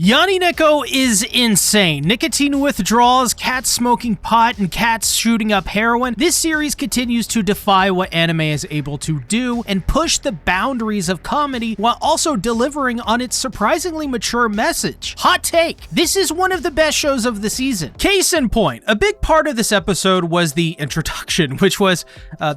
Yani Neko is insane. Nicotine withdrawals, cats smoking pot, and cats shooting up heroin. This series continues to defy what anime is able to do and push the boundaries of comedy while also delivering on its surprisingly mature message. Hot take, this is one of the best shows of the season. Case in point, a big part of this episode was the introduction, which was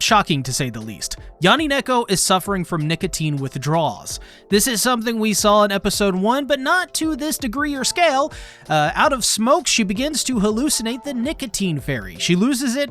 shocking to say the least. Yani Neko is suffering from nicotine withdrawals. This is something we saw in episode 1, but not to this degree or scale. Out of smoke, she begins to hallucinate the nicotine fairy. She loses it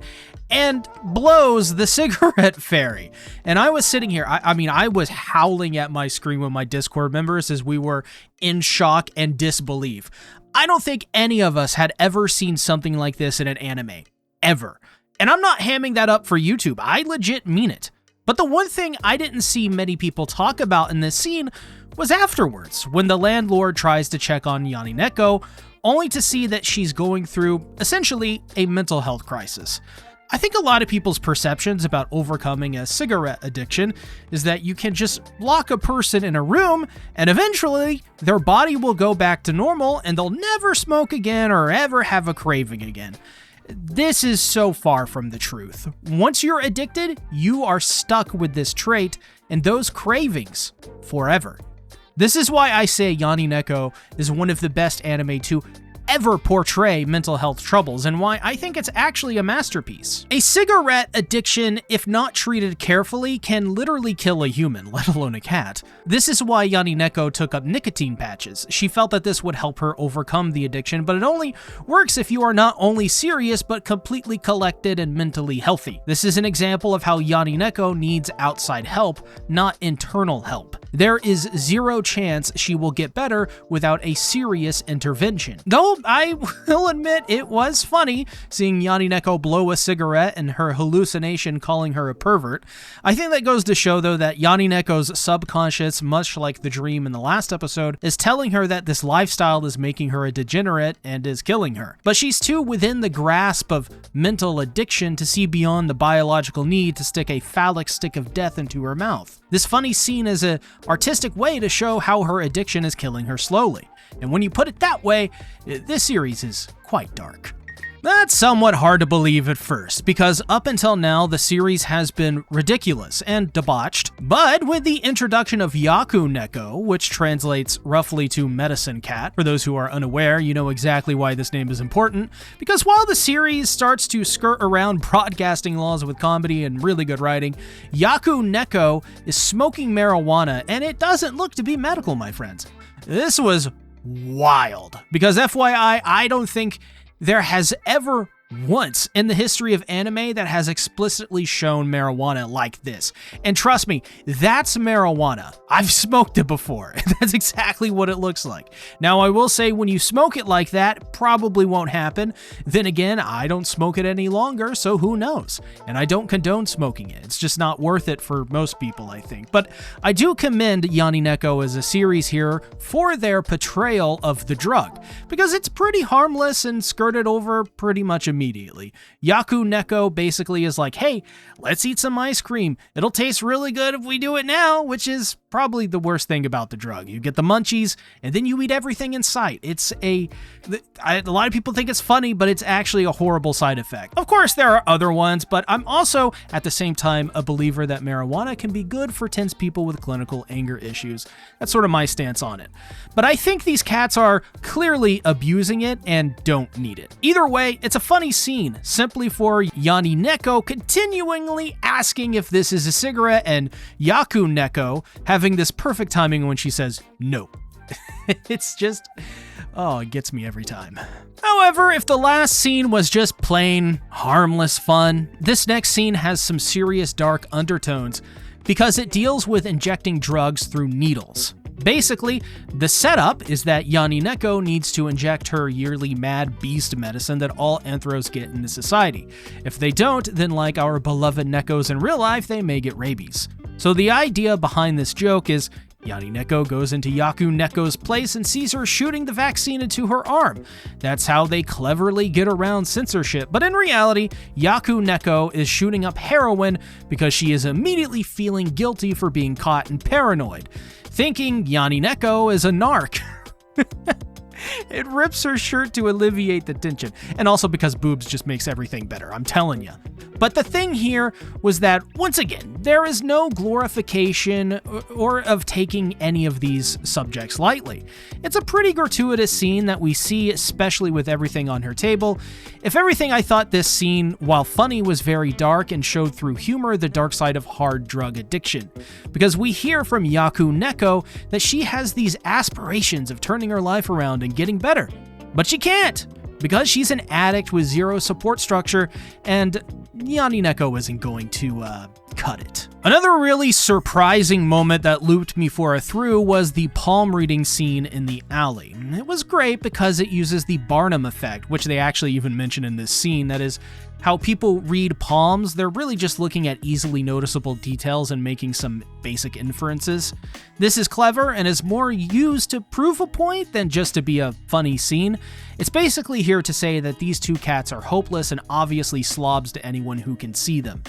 and blows the cigarette fairy. And I was sitting here, I was howling at my screen with my Discord members as we were in shock and disbelief. I don't think any of us had ever seen something like this in an anime. Ever. And I'm not hamming that up for YouTube. I legit mean it. But the one thing I didn't see many people talk about in this scene was afterwards, when the landlord tries to check on Yani Neko, only to see that she's going through, essentially, a mental health crisis. I think a lot of people's perceptions about overcoming a cigarette addiction is that you can just lock a person in a room and eventually their body will go back to normal and they'll never smoke again or ever have a craving again. This is so far from the truth. Once you're addicted, you are stuck with this trait and those cravings forever. This is why I say Yani Neko is one of the best anime to ever portray mental health troubles, and why I think it's actually a masterpiece. A cigarette addiction, if not treated carefully, can literally kill a human, let alone a cat. This is why Yani Neko took up nicotine patches. She felt that this would help her overcome the addiction, but it only works if you are not only serious, but completely collected and mentally healthy. This is an example of how Yani Neko needs outside help, not internal help. There is zero chance she will get better without a serious intervention. Though I will admit it was funny seeing Yani Neko blow a cigarette and her hallucination calling her a pervert. I think that goes to show, though, that Yani Neko's subconscious, much like the dream in the last episode, is telling her that this lifestyle is making her a degenerate and is killing her. But she's too within the grasp of mental addiction to see beyond the biological need to stick a phallic stick of death into her mouth. This funny scene is an artistic way to show how her addiction is killing her slowly. And when you put it that way, this series is quite dark. That's somewhat hard to believe at first, because up until now, the series has been ridiculous and debauched. But with the introduction of Yaku Neko, which translates roughly to medicine cat, for those who are unaware, you know exactly why this name is important, because while the series starts to skirt around broadcasting laws with comedy and really good writing, Yaku Neko is smoking marijuana, and it doesn't look to be medical, my friends. This was wild, because FYI, I don't think there has ever once in the history of anime that has explicitly shown marijuana like this. And trust me, that's marijuana. I've smoked it before. That's exactly what it looks like. Now, I will say when you smoke it like that, it probably won't happen. Then again, I don't smoke it any longer, so who knows? And I don't condone smoking it. It's just not worth it for most people, I think. But I do commend Yani Neko as a series here for their portrayal of the drug, because it's pretty harmless and skirted over pretty much immediately. Yaku Neko basically is like, hey, let's eat some ice cream. It'll taste really good if we do it now, which is probably the worst thing about the drug. You get the munchies, and then you eat everything in sight. A lot of people think it's funny, but it's actually a horrible side effect. Of course, there are other ones, but I'm also, at the same time, a believer that marijuana can be good for tense people with clinical anger issues. That's sort of my stance on it. But I think these cats are clearly abusing it and don't need it. Either way, it's a funny scene, simply for Yani Neko continually asking if this is a cigarette and Yaku Neko having this perfect timing when she says no. It's just, it gets me every time. However, if the last scene was just plain harmless fun, this next scene has some serious dark undertones because it deals with injecting drugs through needles. Basically, the setup is that Yani Neko needs to inject her yearly mad beast medicine that all anthros get in the society. If they don't, then like our beloved Nekos in real life, they may get rabies. So the idea behind this joke is Yani Neko goes into Yaku Neko's place and sees her shooting the vaccine into her arm. That's how they cleverly get around censorship, but in reality, Yaku Neko is shooting up heroin because she is immediately feeling guilty for being caught and paranoid, thinking Yani Neko is a narc. It rips her shirt to alleviate the tension. And also because boobs just makes everything better, I'm telling you. But the thing here was that, once again, there is no glorification or of taking any of these subjects lightly. It's a pretty gratuitous scene that we see, especially with everything on her table. If everything, I thought this scene, while funny, was very dark and showed through humor the dark side of hard drug addiction. Because we hear from Yaku Neko that she has these aspirations of turning her life around and getting better. But she can't, because she's an addict with zero support structure, and Yani Neko isn't going to cut it. Another really surprising moment that looped me for a through was the palm reading scene in the alley. It was great because it uses the Barnum Effect, which they actually even mention in this scene. That is, how people read palms, they're really just looking at easily noticeable details and making some basic inferences. This is clever and is more used to prove a point than just to be a funny scene. It's basically here to say that these two cats are hopeless and obviously slobs to anyone who can see them.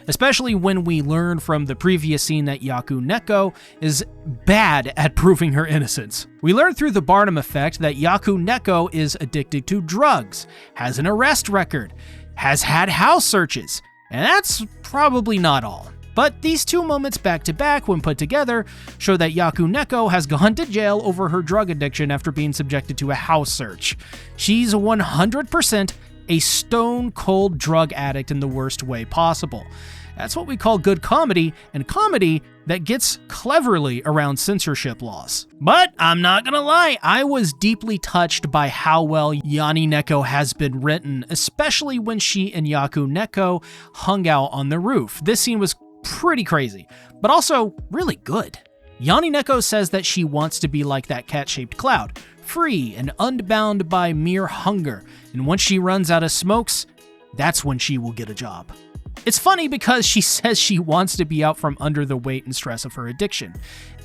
Especially when we learn from the previous scene that Yaku Neko is bad at proving her innocence. We learn through the Barnum Effect that Yaku Neko is addicted to drugs, has an arrest record, has had house searches, and that's probably not all. But these two moments back to back, when put together, show that Yaku Neko has gone to jail over her drug addiction after being subjected to a house search. She's 100% a stone-cold drug addict in the worst way possible. That's what we call good comedy, and comedy that gets cleverly around censorship laws. But I'm not gonna lie, I was deeply touched by how well Yani Neko has been written, especially when she and Yaku Neko hung out on the roof. This scene was pretty crazy, but also really good. Yani Neko says that she wants to be like that cat-shaped cloud, free and unbound by mere hunger, and once she runs out of smokes, that's when she will get a job. It's funny because she says she wants to be out from under the weight and stress of her addiction.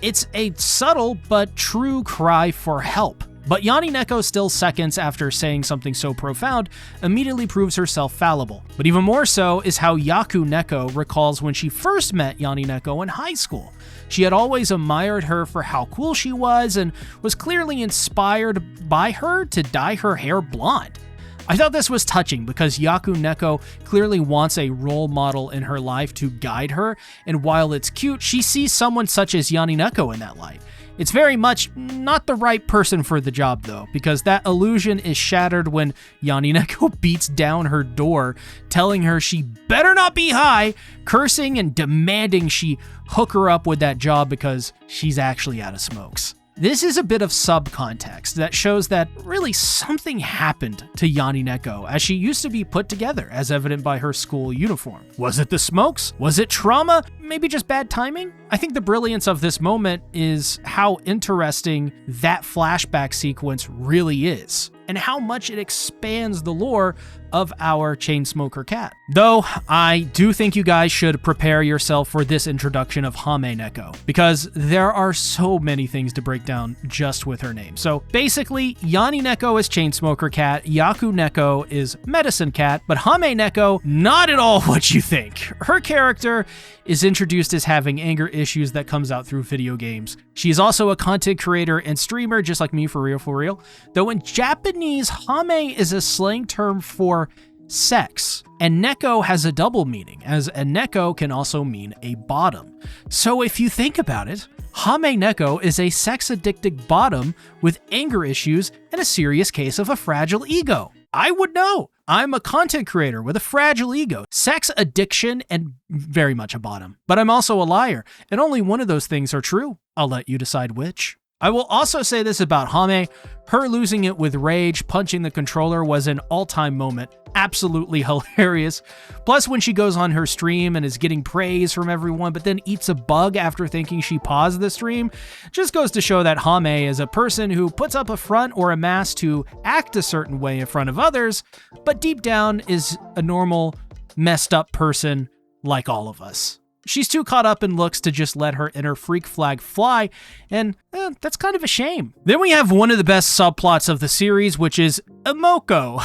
It's a subtle but true cry for help. But Yani Neko, still seconds after saying something so profound, immediately proves herself fallible. But even more so is how Yaku Neko recalls when she first met Yani Neko in high school. She had always admired her for how cool she was and was clearly inspired by her to dye her hair blonde. I thought this was touching because Yaku Neko clearly wants a role model in her life to guide her, and while it's cute, she sees someone such as Yani Neko in that light. It's very much not the right person for the job though, because that illusion is shattered when Yani Neko beats down her door, telling her she better not be high, cursing and demanding she hook her up with that job because she's actually out of smokes. This is a bit of subcontext that shows that really something happened to Yani Neko, as she used to be put together, as evident by her school uniform. Was it the smokes? Was it trauma? Maybe just bad timing? I think the brilliance of this moment is how interesting that flashback sequence really is, and how much it expands the lore of our Chainsmoker cat. Though, I do think you guys should prepare yourself for this introduction of Hame Neko, because there are so many things to break down just with her name. So basically, Yani Neko is Chainsmoker cat, Yaku Neko is Medicine Cat, but Hame Neko, not at all what you think. Her character is introduced as having anger issues that comes out through video games. She is also a content creator and streamer, just like me, for real. Though in Japanese, Hame is a slang term for sex, and Neko has a double meaning, as a Neko can also mean a bottom. So if you think about it, Hame Neko is a sex-addicted bottom with anger issues and a serious case of a fragile ego. I would know. I'm a content creator with a fragile ego, sex addiction, and very much a bottom. But I'm also a liar, and only one of those things are true. I'll let you decide which. I will also say this about Hame. Her losing it with rage, punching the controller, was an all-time moment. Absolutely hilarious. Plus, when she goes on her stream and is getting praise from everyone, but then eats a bug after thinking she paused the stream, just goes to show that Hame is a person who puts up a front or a mask to act a certain way in front of others, but deep down is a normal, messed up person like all of us. She's too caught up in looks to just let her inner freak flag fly, and that's kind of a shame. Then we have one of the best subplots of the series, which is Imoko,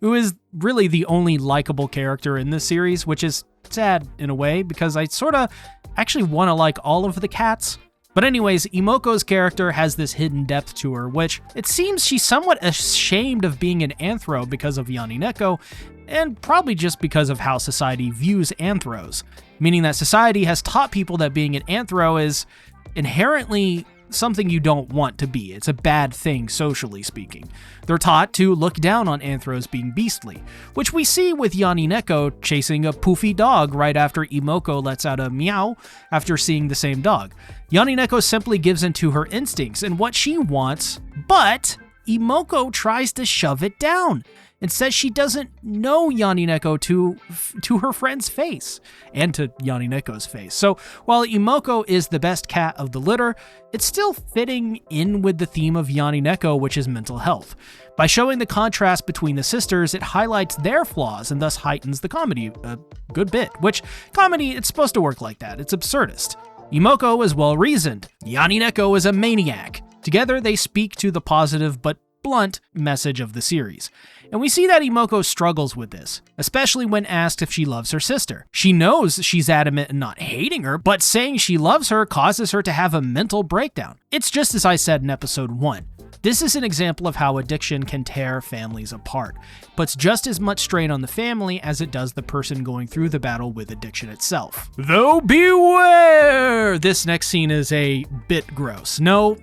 who is really the only likable character in this series, which is sad in a way, because I sort of actually want to like all of the cats. But anyways, Imoko's character has this hidden depth to her, which it seems she's somewhat ashamed of being an anthro because of Yani Neko, and probably just because of how society views anthros, meaning that society has taught people that being an anthro is inherently something you don't want to be. It's a bad thing, socially speaking. They're taught to look down on anthros being beastly, which we see with Yani Neko chasing a poofy dog right after Imoko lets out a meow after seeing the same dog. Yani Neko simply gives into her instincts and what she wants, but Imoko tries to shove it down and says she doesn't know Yani Neko to her friend's face and to Yani Neko's face. So while Imoko is the best cat of the litter, it's still fitting in with the theme of Yani Neko, which is mental health. By showing the contrast between the sisters, it highlights their flaws and thus heightens the comedy a good bit, which comedy, it's supposed to work like that. It's absurdist. Imoko is well-reasoned. Yani Neko is a maniac. Together, they speak to the positive but blunt message of the series. And we see that Imoko struggles with this, especially when asked if she loves her sister. She knows she's adamant in not hating her, but saying she loves her causes her to have a mental breakdown. It's just as I said in episode 1. This is an example of how addiction can tear families apart. It puts just as much strain on the family as it does the person going through the battle with addiction itself. Though beware! This next scene is a bit gross. No,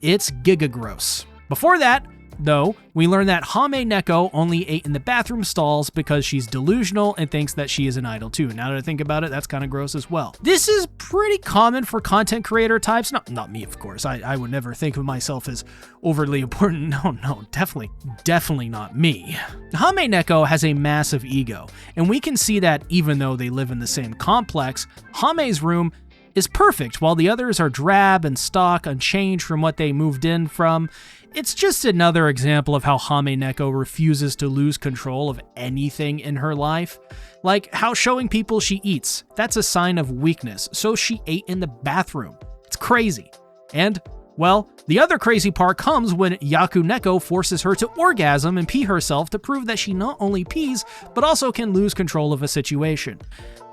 it's giga gross. Before that, though, we learn that Hame Neko only ate in the bathroom stalls because she's delusional and thinks that she is an idol too. Now that I think about it, that's kind of gross as well. This is pretty common for content creator types. Not me, of course. I would never think of myself as overly important. No, definitely not me. Hame Neko has a massive ego, and we can see that even though they live in the same complex, Hame's room is perfect while the others are drab and stock, unchanged from what they moved in from. It's just another example of how Hame Neko refuses to lose control of anything in her life. Like how showing people she eats, that's a sign of weakness, so she ate in the bathroom. It's crazy. And, well, the other crazy part comes when Yaku Neko forces her to orgasm and pee herself to prove that she not only pees, but also can lose control of a situation.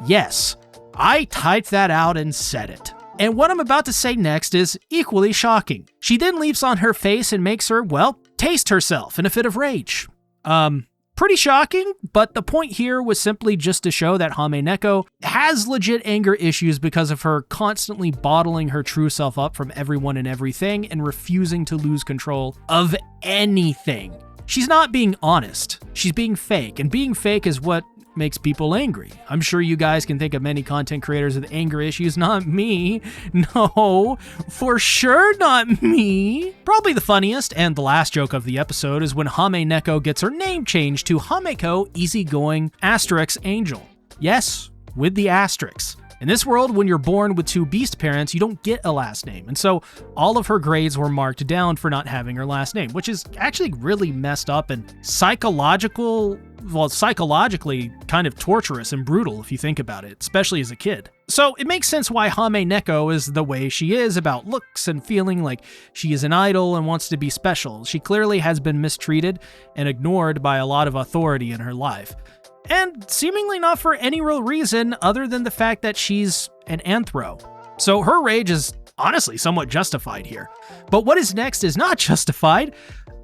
Yes, I typed that out and said it. And what I'm about to say next is equally shocking. She then leaps on her face and makes her, well, taste herself in a fit of rage. Pretty shocking, but the point here was simply just to show that Hame Neko has legit anger issues because of her constantly bottling her true self up from everyone and everything and refusing to lose control of anything. She's not being honest. She's being fake, and being fake is what makes people angry. I'm sure you guys can think of many content creators with anger issues. Not me. No, for sure not me. Probably the funniest and the last joke of the episode is when Hame Neko gets her name changed to Hameko Easygoing Asterix Angel. Yes, with the asterisks. In this world, when you're born with two beast parents, you don't get a last name, and so all of her grades were marked down for not having her last name, which is actually really messed up and psychologically kind of torturous and brutal if you think about it, especially as a kid. So it makes sense why Hame Neko is the way she is about looks and feeling like she is an idol and wants to be special. She clearly has been mistreated and ignored by a lot of authority in her life. And seemingly not for any real reason other than the fact that she's an anthro. So her rage is honestly somewhat justified here. But what is next is not justified,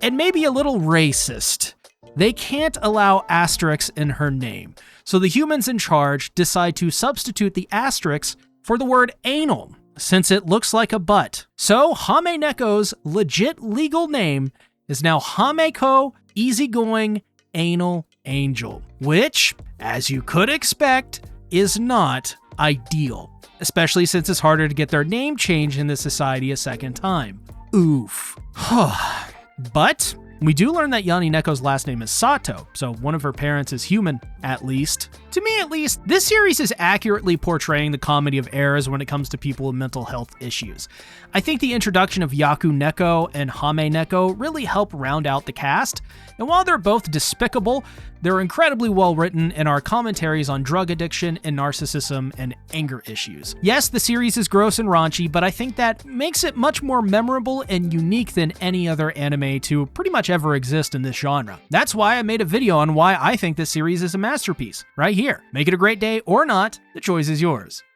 and maybe a little racist. They can't allow asterisks in her name, so the humans in charge decide to substitute the asterisks for the word anal, since it looks like a butt. So Hame Neko's legit legal name is now Hameko Easygoing Anal Angel, which, as you could expect, is not ideal, especially since it's harder to get their name changed in this society a second time. Oof. But we do learn that Yani Neko's last name is Sato, so one of her parents is human, at least. To me, at least, this series is accurately portraying the comedy of errors when it comes to people with mental health issues. I think the introduction of Yaku Neko and Hame Neko really help round out the cast, and while they're both despicable, they're incredibly well written and are commentaries on drug addiction and narcissism and anger issues. Yes, the series is gross and raunchy, but I think that makes it much more memorable and unique than any other anime to pretty much ever exist in this genre. That's why I made a video on why I think this series is a masterpiece, right here. Make it a great day or not, the choice is yours.